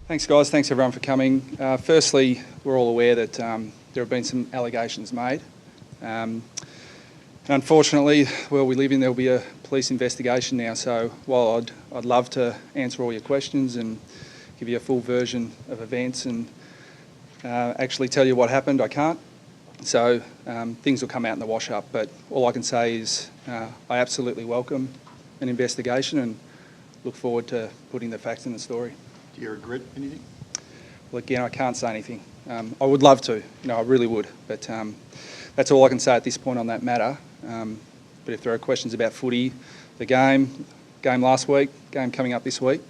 Thanks, guys. Thanks, everyone, for coming. Firstly, we're all aware that there have been some allegations made. And unfortunately, where we live in, there'll be a police investigation now. So while I'd love to answer all your questions and give you a full version of events and actually tell you what happened, I can't. So things will come out in the wash-up. But all I can say is I absolutely welcome an investigation and look forward to putting the facts in the story. Do you regret anything? Well, again, I can't say anything. I would love to, I really would, but that's all I can say at this point on that matter. But if there are questions about footy, the game last week, game coming up this week,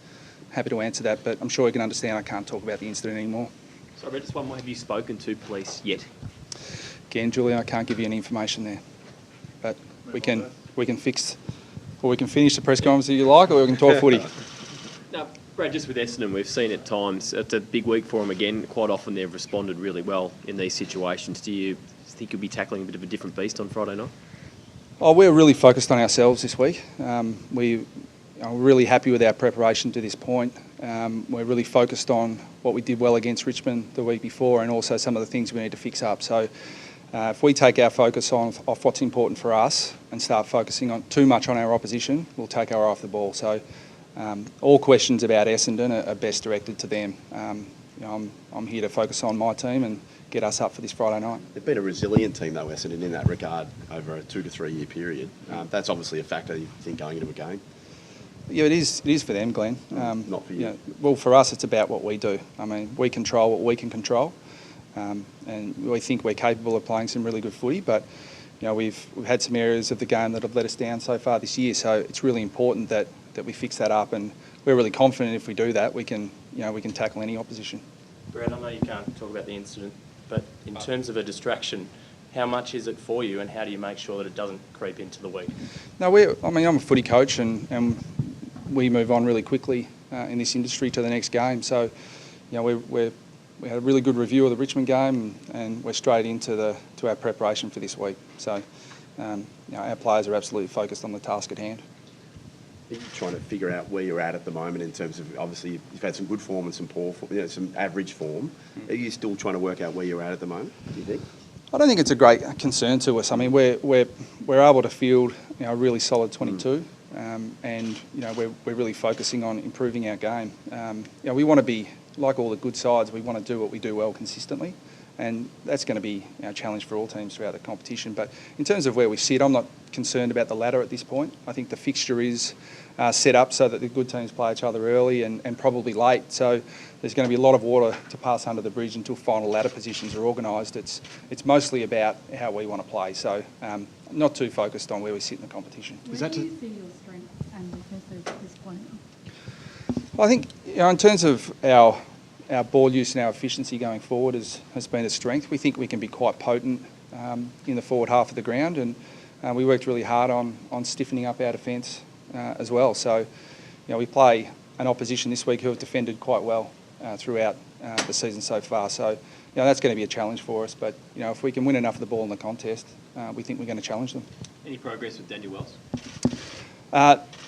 happy to answer that, but I'm sure you can understand I can't talk about the incident anymore. Sorry, just one more. Have you spoken to police yet? Again, Julian, I can't give you any information there, but we can finish the press conference if you like, or we can talk footy. No, Brad, just with Essendon, we've seen at times, it's a big week for them again. Quite often they've responded really well in these situations. Do you think you'll be tackling a bit of a different beast on Friday night? Oh, we're really focused on ourselves this week. We're really happy with our preparation to this point. We're really focused on what we did well against Richmond the week before and also some of the things we need to fix up. So if we take our focus off what's important for us and start focusing on too much on our opposition, we'll take our eye off the ball. So all questions about Essendon are best directed to them. I'm here to focus on my team and get us up for this Friday night. They've been a resilient team, though, Essendon, in that regard over a 2 to 3 year period. That's obviously a factor, you think, going into a game. Yeah, it is for them, Glenn. Not for you. Well, for us, it's about what we do. I mean, we control what we can control, and we think we're capable of playing some really good footy. But we've had some areas of the game that have let us down so far this year. So it's really important that we fix that up, and we're really confident if we do that, we can tackle any opposition. Brad, I know you can't talk about the incident, but in terms of a distraction, how much is it for you, and how do you make sure that it doesn't creep into the week? No, I'm a footy coach, and we move on really quickly in this industry to the next game. So, we had a really good review of the Richmond game, and we're straight into our preparation for this week. So, our players are absolutely focused on the task at hand. Are you trying to figure out where you're at the moment in terms of, obviously, you've had some good form and some poor form, some average form. Are you still trying to work out where you're at the moment, do you think? I don't think it's a great concern to us. I mean, we're able to field a really solid 22, and we're really focusing on improving our game. We want to be like all the good sides. We want to do what we do well consistently, and that's going to be our challenge for all teams throughout the competition. But in terms of where we sit, I'm not concerned about the ladder at this point. I think the fixture is set up so that the good teams play each other early and probably late. So there's going to be a lot of water to pass under the bridge until final ladder positions are organised. It's mostly about how we want to play. So not too focused on where we sit in the competition. Where do you see your strengths and weaknesses at this point? Well, I think in terms of our ball use and our efficiency going forward has been a strength. We think we can be quite potent in the forward half of the ground, and we worked really hard on stiffening up our defence as well. So, we play an opposition this week who have defended quite well throughout the season so far. So, that's going to be a challenge for us. But, if we can win enough of the ball in the contest, we think we're going to challenge them. Any progress with Daniel Wells?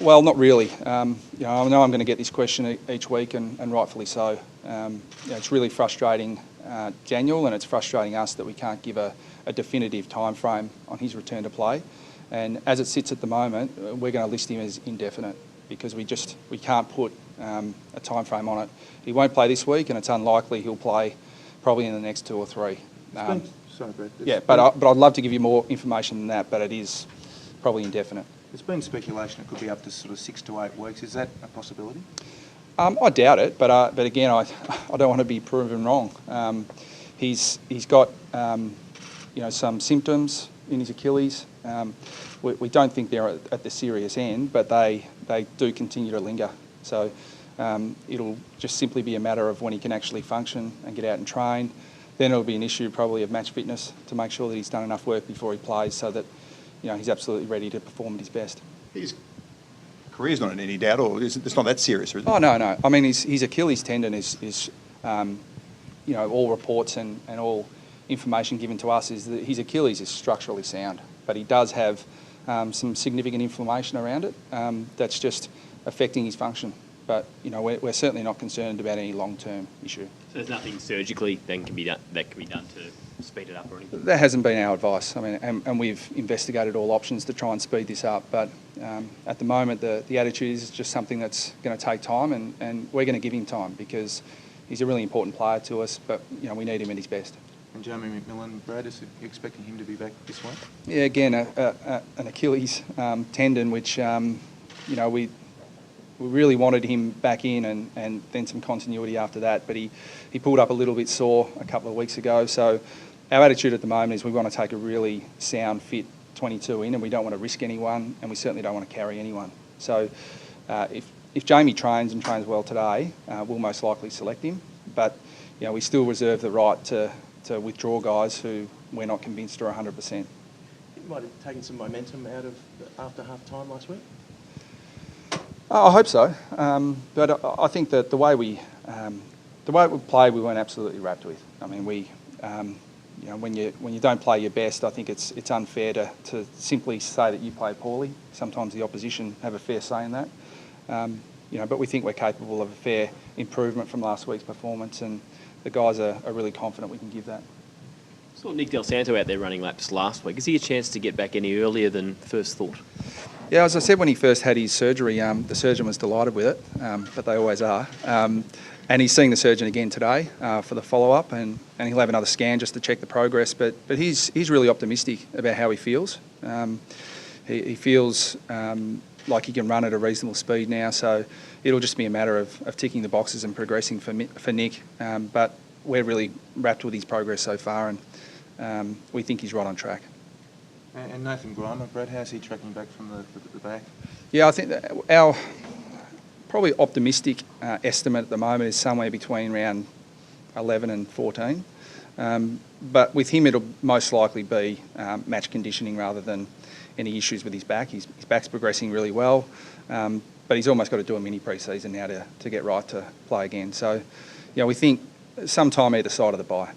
Well, not really. I know I'm going to get this question each week, and rightfully so. It's really frustrating, Daniel, and it's frustrating us that we can't give a definitive time frame on his return to play. And as it sits at the moment, we're going to list him as indefinite because we can't put a time frame on it. He won't play this week, and it's unlikely he'll play probably in the next 2 or 3. Sorry, Brad. Yeah, but I'd love to give you more information than that, but it is probably indefinite. There's been speculation it could be up to sort of 6 to 8 weeks. Is that a possibility? I doubt it, but again, I don't want to be proven wrong. He's got some symptoms in his Achilles. We don't think they're at the serious end, but they do continue to linger. So it'll just simply be a matter of when he can actually function and get out and train. Then it'll be an issue probably of match fitness to make sure that he's done enough work before he plays so that he's absolutely ready to perform at his best. His career's not in any doubt, or it's not that serious, is it? Oh, no. I mean, his Achilles tendon is all reports and all information given to us is that his Achilles is structurally sound, but he does have some significant inflammation around it that's just affecting his function. but we're certainly not concerned about any long-term issue. So there's nothing surgically that can be done to speed it up or anything? That hasn't been our advice. I mean, and we've investigated all options to try and speed this up, but at the moment the attitude is just something that's going to take time, and we're going to give him time because he's a really important player to us, but we need him at his best. And Jeremy McMillan, Brad, is you expecting him to be back this week? Yeah, again, an Achilles tendon, which we really wanted him back in, and then some continuity after that. But he pulled up a little bit sore a couple of weeks ago. So our attitude at the moment is we want to take a really sound, fit 22 in, and we don't want to risk anyone, and we certainly don't want to carry anyone. So if Jamie trains and trains well today, we'll most likely select him. But we still reserve the right to withdraw guys who we're not convinced are 100%. You might have taken some momentum out of after half-time last week? I hope so, but I think that the way we played, we weren't absolutely wrapped with. I mean, when you don't play your best, I think it's unfair to simply say that you played poorly. Sometimes the opposition have a fair say in that, but we think we're capable of a fair improvement from last week's performance, and the guys are really confident we can give that. Saw Nick Del Santo out there running laps last week. Is he a chance to get back any earlier than first thought? Yeah, as I said, when he first had his surgery, the surgeon was delighted with it, but they always are. And he's seeing the surgeon again today for the follow-up, and he'll have another scan just to check the progress. But he's really optimistic about how he feels. He feels like he can run at a reasonable speed now, so it'll just be a matter of ticking the boxes and progressing for Nick. But we're really wrapped with his progress so far, and we think he's right on track. And Nathan Grimer, Brad, how's he tracking back from the back? Yeah, I think that our probably optimistic estimate at the moment is somewhere between around 11 and 14. But with him, it'll most likely be match conditioning rather than any issues with his back. His back's progressing really well, but he's almost got to do a mini pre-season now to get right to play again. So, we think sometime either side of the bye.